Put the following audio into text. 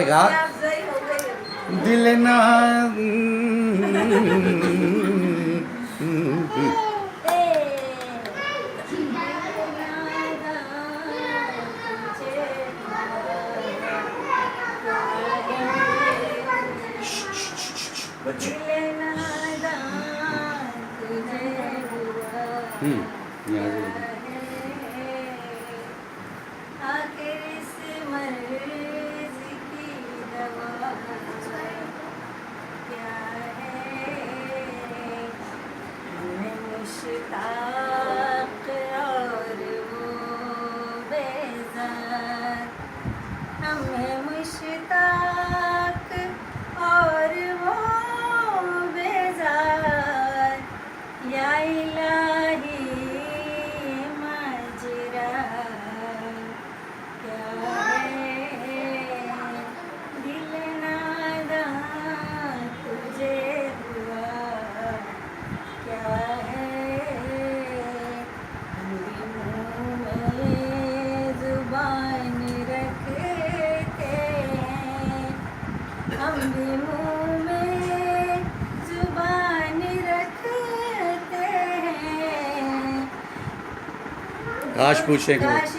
जाएगा। दिल ना यहाँ से आखिर इस मर्ज़ की दवा क्या है, मैं मुश्ताक और वो बेज़ार, हमें मुश्ताक और वो बेज़ार, या इलाही माजरा क्या है, दिल नादां तुझे हुआ क्या है, हम भी मुँह में ज़ुबान रखते हैं, हम भी मुँह में ज़ुबान रखते हैं। काश पूछे काश